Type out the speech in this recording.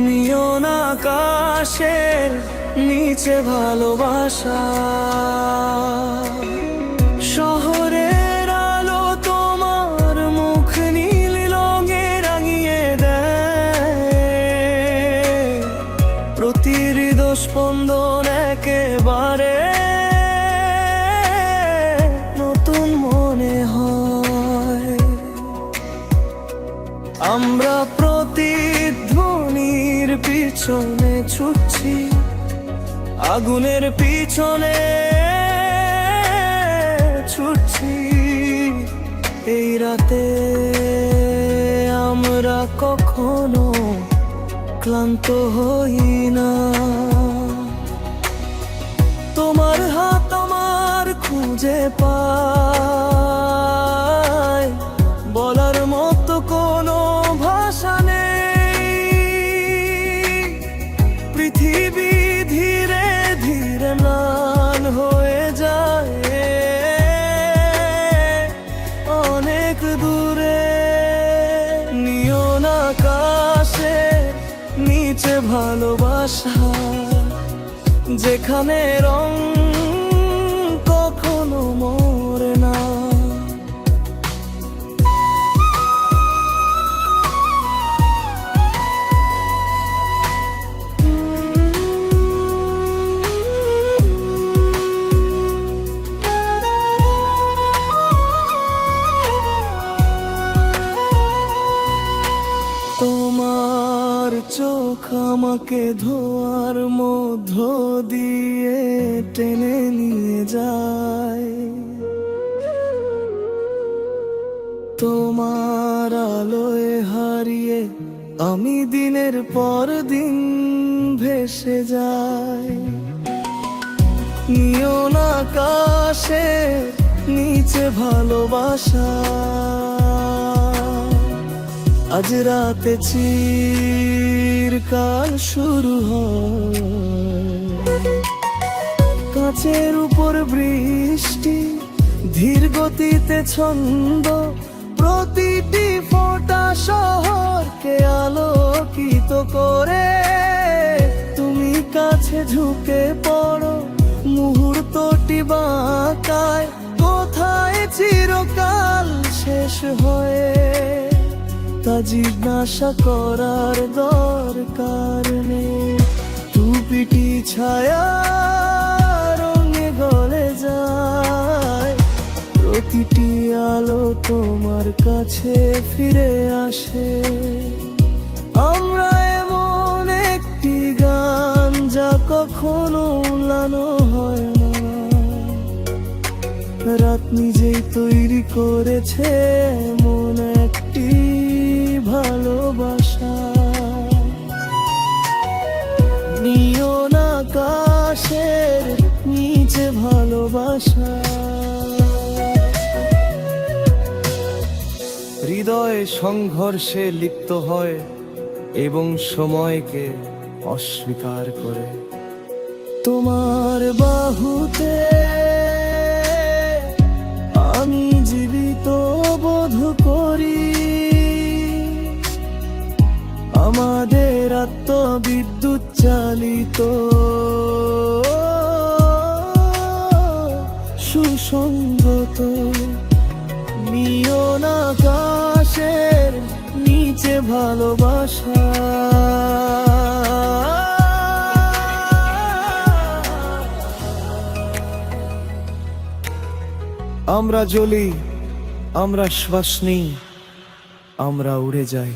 নিয়ন আকাশের নিচে ভালোবাসা, শহরের আলো তোমার মুখ নীল রঙে রাঙিয়ে দেয়, প্রতি হৃদয় স্পন্দন একেবারে নতুন মনে হয়। আমরা প্রতিধ্বনির পিছনে ছুটছি, আগুনের পিছনে ছুটছি। এই রাতে আমরা কখনো ক্লান্ত হই না। তোমার হাত আমার খুঁজে পায়, বলার মতো কোনো ভাষা নেই। পৃথিবী ধীরে ধীরে ম্লান হয়ে যায় অনেক দূরে। নিয়ন আকাশের নিচে ভালোবাসা, যেখানে রং কখনো মরে না। তোমার চোখ আমাকে ধোয়ার মধ্য দিয়ে টেনে নিয়ে যায়, তোমার আলোয় হারিয়ে আমি দিনের পর দিন ভেসে যাই। নিয়ন আকাশের নিচে ভালোবাসা, আজ রাতে চিরকাল শুরু হয়। কাঁচের উপর বৃষ্টি, ধীর গতিতে ছন্দ, প্রতিটি ফোঁটা শহরকে আলোকিত করে। তুমি কাছে ঝুঁকে পড়ো, মুহূর্তটি বাঁকায়, কোথায় চিরকাল শেষ হয়ে। তা জিজ্ঞাসা করার দরকার নেই। টুপিটি ছায়া রঙে গলে যায়, প্রতিটি আলো তোমার কাছে ফিরে আসে। আমরা এমন একটি গান যা কখনো উলানো হয় না, রাত নিজেই তৈরি করেছে এমন একটি ভালোবাসা। নিয়ন আকাশের নিচে ভালোবাসা, হৃদয় সংঘর্ষে লিপ্ত হয় এবং সময়কে অস্বীকার করে। তোমার বাহুতে আমি জীবিত বোধ করি, আমাদের আত্মবিদ্যুৎ চালিত সুসংগত। নিয়ন আকাশের নিচে ভালোবাসা, আমরা জ্বলি, আমরা শ্বাস নিই, আমরা উড়ে যাই।